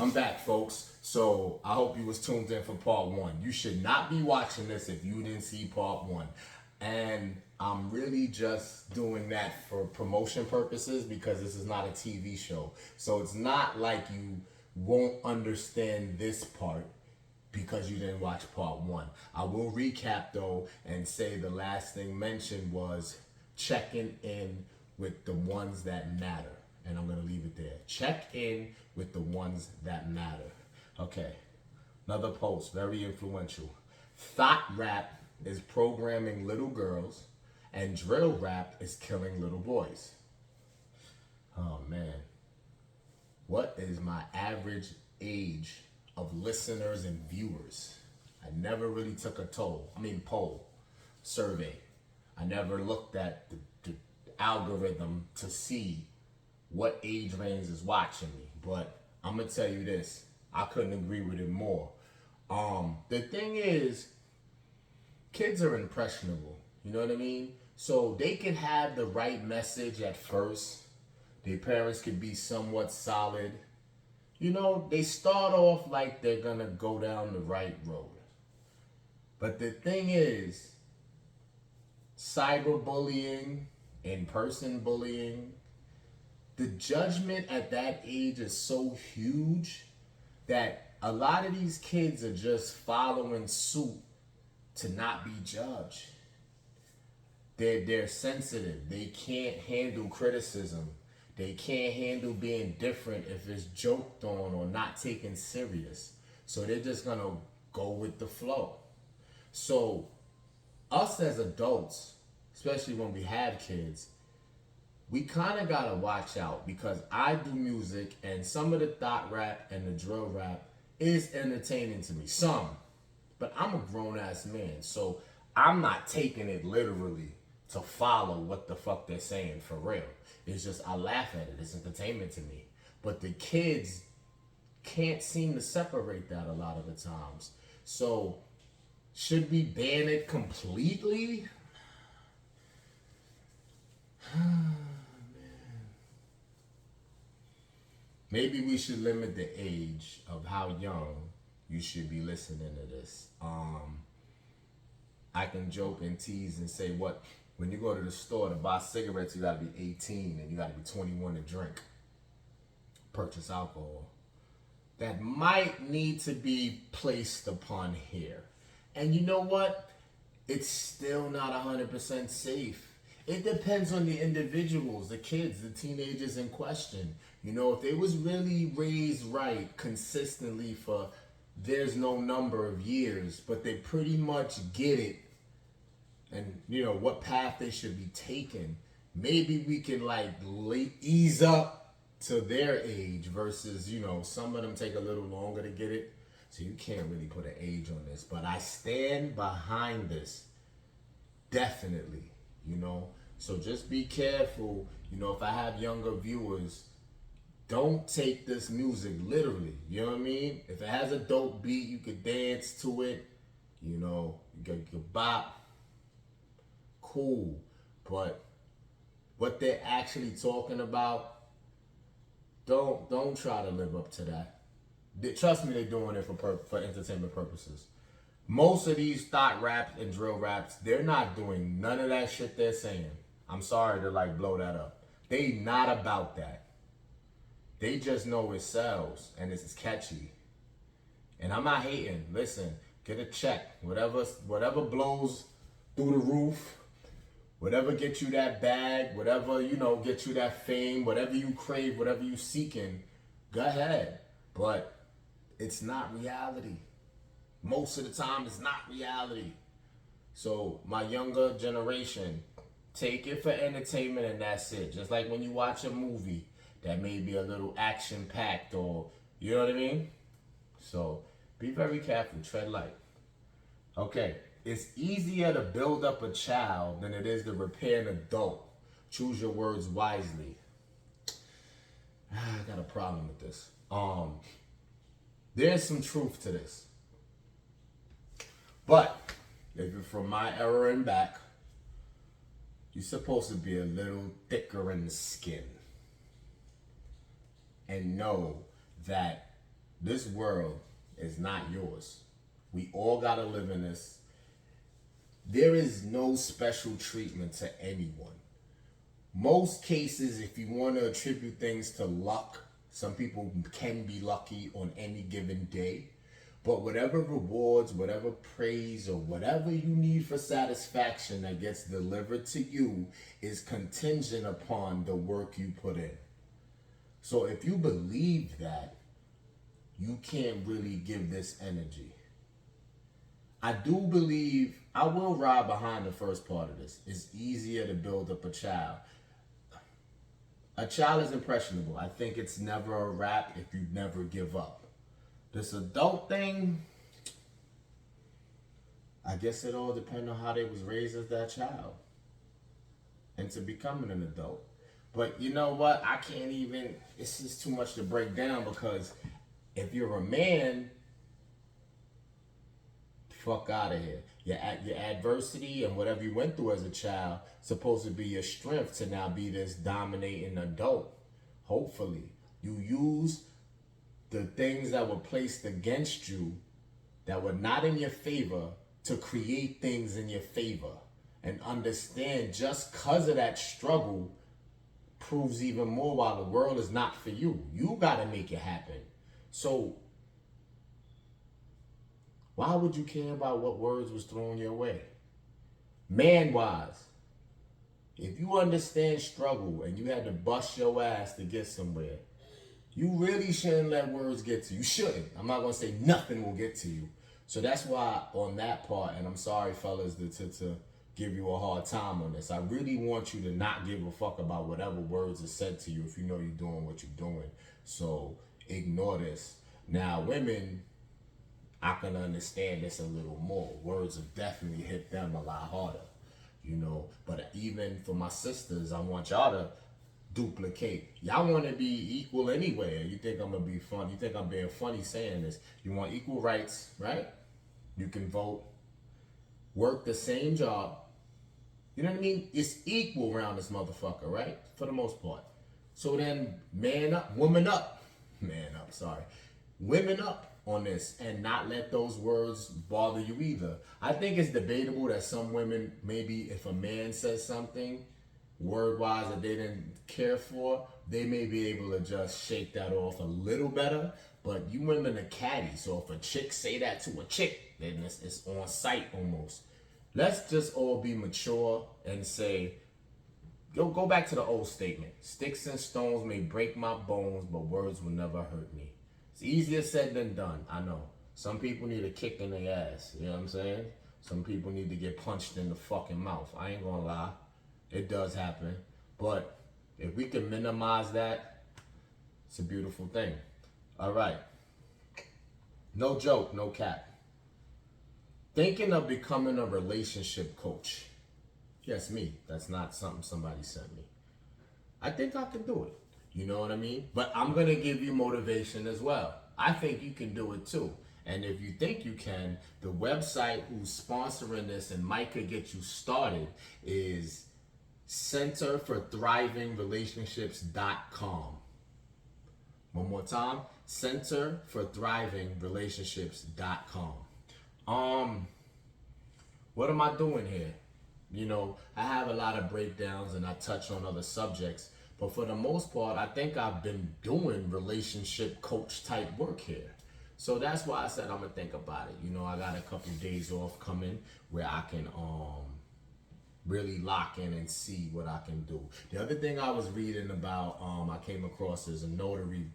I'm back, folks. So I hope you was tuned in for part one. You should not be watching this if you didn't see part one. And I'm really just doing that for promotion purposes because this is not a TV show. So it's not like you won't understand this part because you didn't watch part one. I will recap though and say the last thing mentioned was checking in with the ones that matter. And I'm going to leave it there. Check in with the ones that matter. Okay. Another post, very influential. Thot rap is programming little girls and drill rap is killing little boys. Oh man. What is my average age of listeners and viewers? I never really took a poll, survey. I never looked at the algorithm to see what age range is watching me. But I'm gonna tell you this, I couldn't agree with it more. The thing is, kids are impressionable, you know what I mean? So they can have the right message at first. Their parents could be somewhat solid. You know, they start off like they're gonna go down the right road. But the thing is, cyberbullying, in-person bullying, the judgment at that age is so huge that a lot of these kids are just following suit to not be judged. They're sensitive. They can't handle criticism. They can't handle being different if it's joked on or not taken serious. So they're just gonna go with the flow. So us as adults, especially when we have kids, we kind of gotta watch out because I do music and some of the thot rap and the drill rap is entertaining to me. Some, but I'm a grown ass man, so I'm not taking it literally to follow what the fuck they're saying for real. It's just I laugh at it. It's entertainment to me. But the kids can't seem to separate that a lot of the times. So should we ban it completely? Maybe we should limit the age of how young you should be listening to this. I can joke and tease and say when you go to the store to buy cigarettes, you gotta be 18 and you gotta be 21 to drink, purchase alcohol. That might need to be placed upon here. And you know what? It's still not 100% safe. It depends on the individuals, the kids, the teenagers in question. You know, if they was really raised right consistently for there's no number of years, but they pretty much get it and, you know, what path they should be taking, maybe we can ease up to their age versus, you know, some of them take a little longer to get it. So you can't really put an age on this, but I stand behind this. Definitely, you know. So just be careful. You know, if I have younger viewers, don't take this music literally. You know what I mean? If it has a dope beat, you could dance to it. You know, you could bop. Cool. But what they're actually talking about, don't try to live up to that. Trust me, they're doing it for entertainment purposes. Most of these thot raps and drill raps, they're not doing none of that shit they're saying. I'm sorry to blow that up. They not about that. They just know it sells and it's catchy. And I'm not hating. Listen, get a check. Whatever blows through the roof, whatever gets you that bag, whatever, you know, gets you that fame, whatever you crave, whatever you seeking, go ahead. But it's not reality. Most of the time, it's not reality. So my younger generation, take it for entertainment and that's it. Just like when you watch a movie that may be a little action-packed or, you know what I mean? So be very careful, tread light. Okay, it's easier to build up a child than it is to repair an adult. Choose your words wisely. I got a problem with this. There's some truth to this. But if you're from my era and back, you're supposed to be a little thicker in the skin and know that this world is not yours. We all gotta live in this. There is no special treatment to anyone. Most cases, if you want to attribute things to luck, some people can be lucky on any given day. But whatever rewards, whatever praise, or whatever you need for satisfaction that gets delivered to you is contingent upon the work you put in. So if you believe that, you can't really give this energy. I do believe, I will ride behind the first part of this. It's easier to build up a child. A child is impressionable. I think it's never a wrap if you never give up. This adult thing, I guess it all depends on how they was raised as that child into becoming an adult. But you know what? I can't even, it's just too much to break down, because if you're a man, fuck out of here. Your adversity and whatever you went through as a child supposed to be your strength to now be this dominating adult. Hopefully, you use the things that were placed against you that were not in your favor to create things in your favor. And understand, just because of that struggle proves even more why the world is not for you. You got to make it happen. So why would you care about what words was thrown your way? Man-wise, if you understand struggle and you had to bust your ass to get somewhere, you really shouldn't let words get to you. You shouldn't. I'm not going to say nothing will get to you. So that's why on that part, and I'm sorry, fellas, to give you a hard time on this, I really want you to not give a fuck about whatever words are said to you if you know you're doing what you're doing. So ignore this. Now, women, I can understand this a little more. Words have definitely hit them a lot harder, you know. But even for my sisters, I want y'all to duplicate. Y'all want to be equal anyway. You think I'm going to be funny? You think I'm being funny saying this? You want equal rights, right? You can vote, work the same job. You know what I mean? It's equal around this motherfucker, right? For the most part. So then, man up, woman up. Man up, sorry. Women up on this and not let those words bother you either. I think it's debatable that some women, maybe if a man says something word-wise that they didn't care for, they may be able to just shake that off a little better. But you women are catty, so if a chick say that to a chick, then it's on sight almost. Let's just all be mature and say, go back to the old statement. Sticks and stones may break my bones, but words will never hurt me. It's easier said than done, I know. Some people need a kick in their ass, you know what I'm saying? Some people need to get punched in the fucking mouth. I ain't gonna lie. It does happen. But if we can minimize that, it's a beautiful thing. All right. No joke, no cap. Thinking of becoming a relationship coach. Yes, me. That's not something somebody sent me. I think I can do it. You know what I mean? But I'm going to give you motivation as well. I think you can do it too. And if you think you can, the website who's sponsoring this and might could get you started is centerforthrivingrelationships.com. One more time, centerforthrivingrelationships.com. What am I doing here? You know, I have a lot of breakdowns and I touch on other subjects. But for the most part, I think I've been doing relationship coach type work here. So that's why I said I'm going to think about it. You know, I got a couple days off coming where I can really lock in and see what I can do. The other thing I was reading about, I came across is a notary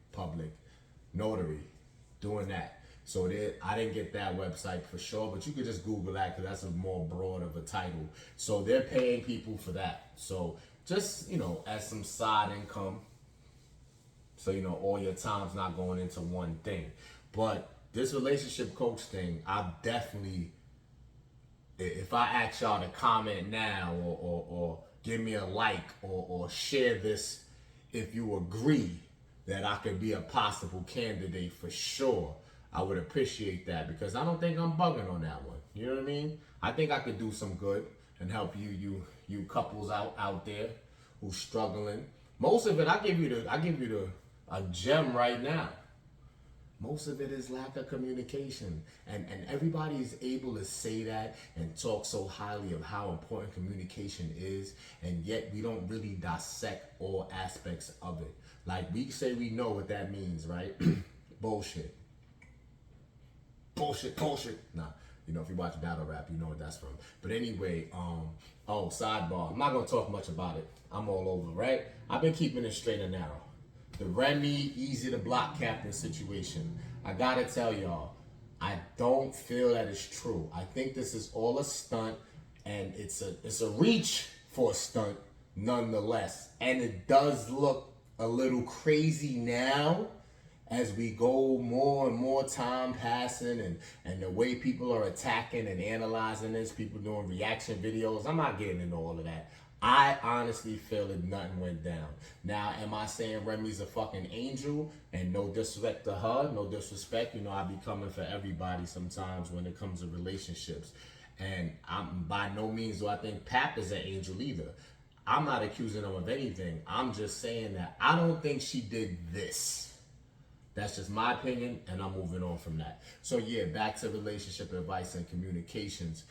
doing that. So I didn't get that website for sure, but you could just Google that because that's a more broad of a title. So they're paying people for that. So just, you know, as some side income. So, you know, all your time's not going into one thing. But this relationship coach thing, I definitely, if I ask y'all to comment now or give me a like or share this if you agree that I could be a possible candidate for sure, I would appreciate that because I don't think I'm bugging on that one. You know what I mean? I think I could do some good and help you couples out there who's struggling. Most of it, I give you a gem right now. Most of it is lack of communication. And everybody is able to say that and talk so highly of how important communication is, and yet we don't really dissect all aspects of it. Like, we say we know what that means, right? Bullshit. Bullshit. Nah, you know, if you watch battle rap, you know what that's from. But anyway, sidebar. I'm not gonna talk much about it. I'm all over, right? I've been keeping it straight and narrow. The Remy easy to block captain situation. I gotta tell y'all, I don't feel that it's true. I think this is all a stunt, and it's a reach for a stunt nonetheless. And it does look a little crazy now as we go more and more time passing, and the way people are attacking and analyzing this, people doing reaction videos. I'm not getting into all of that. I honestly feel that nothing went down. Now, am I saying Remy's a fucking angel? And no disrespect to her, no disrespect. You know, I be coming for everybody sometimes when it comes to relationships. And I'm by no means do I think Pap is an angel either. I'm not accusing him of anything. I'm just saying that I don't think she did this. That's just my opinion, and I'm moving on from that. So yeah, back to relationship advice and communications.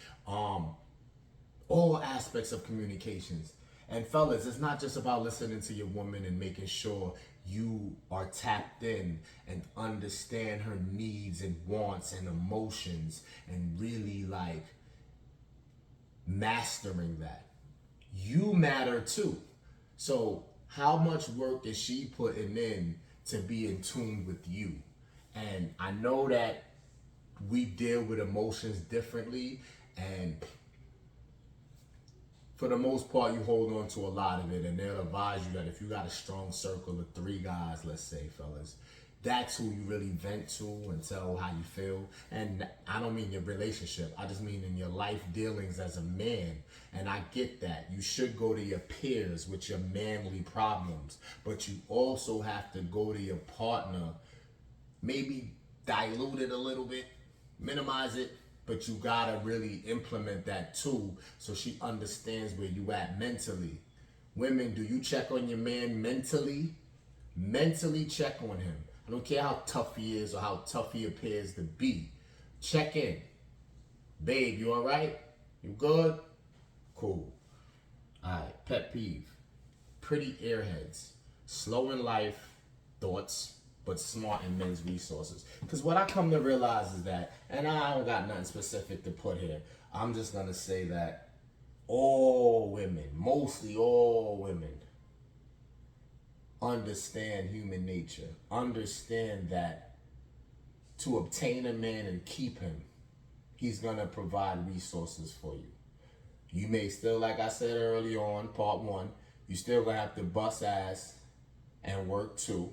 All aspects of communications. And fellas, it's not just about listening to your woman and making sure you are tapped in and understand her needs and wants and emotions and really like mastering that. You matter too. So how much work is she putting in to be in tune with you? And I know that we deal with emotions differently, and for the most part, you hold on to a lot of it, and they'll advise you that if you got a strong circle of 3 guys, let's say, fellas, that's who you really vent to and tell how you feel. And I don't mean your relationship. I just mean in your life dealings as a man. And I get that. You should go to your peers with your manly problems, but you also have to go to your partner, maybe dilute it a little bit, minimize it, but you gotta really implement that too, so she understands where you at mentally. Women, do you check on your man mentally? Mentally check on him. I don't care how tough he is or how tough he appears to be. Check in. Babe, you all right? You good? Cool. All right, pet peeve. Pretty airheads. Slow in life, thoughts, but smart in men's resources. Because what I come to realize is that, and I don't got nothing specific to put here, I'm just going to say that all women, mostly all women, understand human nature. Understand that to obtain a man and keep him, he's going to provide resources for you. You may still, like I said early on, part 1, you still going to have to bust ass and work too.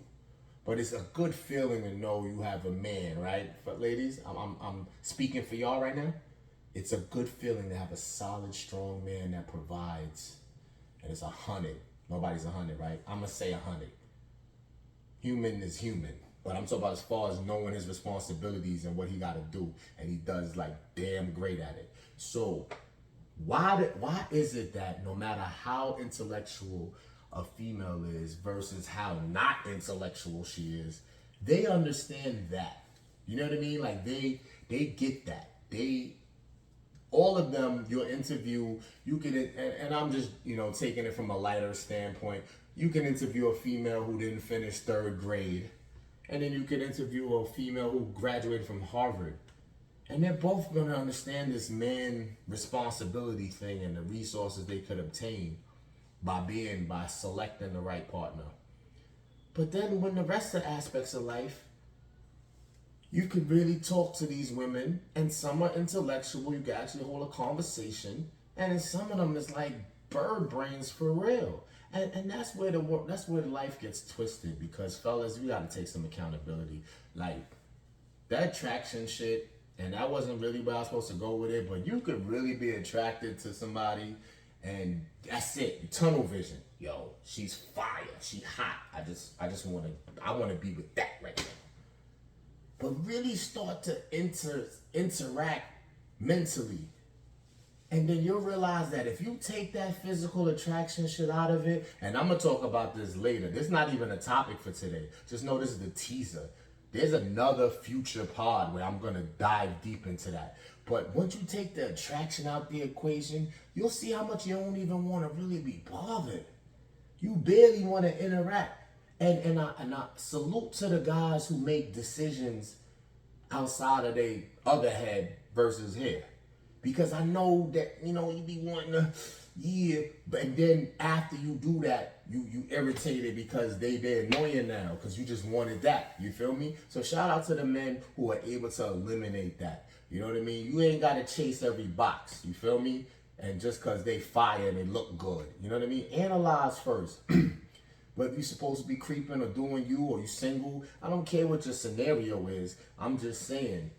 But it's a good feeling to know you have a man, right? But ladies, I'm speaking for y'all right now. It's a good feeling to have a solid, strong man that provides. And it's 100. Nobody's 100, right? I'm going to say 100. Human is human. But I'm talking about as far as knowing his responsibilities and what he got to do. And he does like damn great at it. So why is it that no matter how intellectual a female is versus how not intellectual she is, they understand that. You know what I mean? Like they get that. All of them, your interview, you can, and I'm just, taking it from a lighter standpoint. You can interview a female who didn't finish 3rd grade, and then you can interview a female who graduated from Harvard. And they're both gonna understand this man responsibility thing and the resources they could obtain by selecting the right partner. But then when the rest of the aspects of life, you could really talk to these women, and some are intellectual, you can actually hold a conversation, and in some of them it's like bird brains for real. And that's where the life gets twisted, because fellas, we gotta take some accountability. Like that attraction shit, and that wasn't really where I was supposed to go with it, but you could really be attracted to somebody and that's it, tunnel vision. Yo, she's fire, she hot. I wanna be with that right now. But really start to interact mentally. And then you'll realize that if you take that physical attraction shit out of it, and I'm gonna talk about this later. This is not even a topic for today. Just know this is the teaser. There's another future pod where I'm going to dive deep into that. But once you take the attraction out the equation, you'll see how much you don't even want to really be bothered. You barely want to interact. And I salute to the guys who make decisions outside of their other head versus here. Because I know that, you be wanting to, but then after you do that, you irritated because they're annoying now because you just wanted that. You feel me? So shout out to the men who are able to eliminate that. You know what I mean? You ain't got to chase every box. You feel me? And just because they fire and they look good. You know what I mean? Analyze first. Whether you're supposed to be creeping or doing you or you single, I don't care what your scenario is. I'm just saying,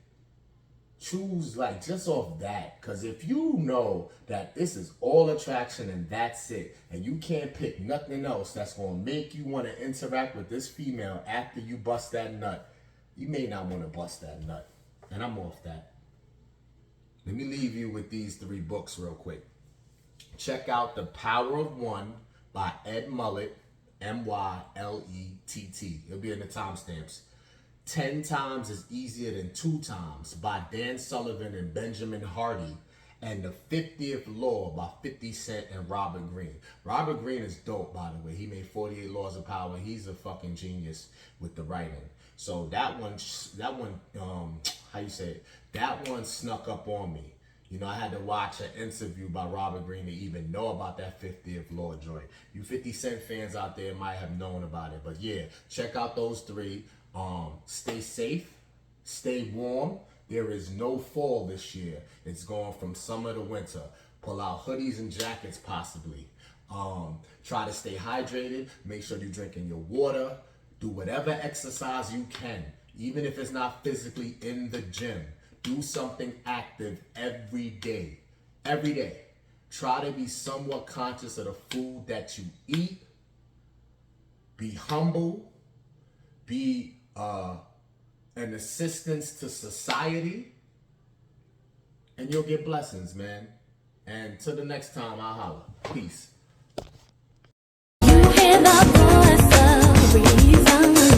choose like just off that. Because if you know that this is all attraction and that's it, and you can't pick nothing else that's going to make you want to interact with this female after you bust that nut, you may not want to bust that nut. And I'm off that. Let me leave you with these 3 books real quick. Check out The Power of One by Ed Mylett, Mylett. It'll be in the timestamps. 10 Times is Easier Than 2 Times by Dan Sullivan and Benjamin Hardy. And The 50th Law by 50 Cent and Robert Greene. Robert Greene is dope, by the way. He made 48 Laws of Power. He's a fucking genius with the writing. So that one, that one snuck up on me. I had to watch an interview by Robert Greene to even know about that 50th Law joint. You 50 Cent fans out there might have known about it. But yeah, check out those 3. Stay safe, stay warm. There is no fall this year. It's going from summer to winter. Pull out hoodies and jackets possibly. Try to stay hydrated. Make sure you're drinking your water. Do whatever exercise you can, even if it's not physically in the gym. Do something active every day. Every day. Try to be somewhat conscious of the food that you eat. Be humble. Be an assistance to society. And you'll get blessings, man. And till the next time, I'll holla. Peace. You hear the voice of reason.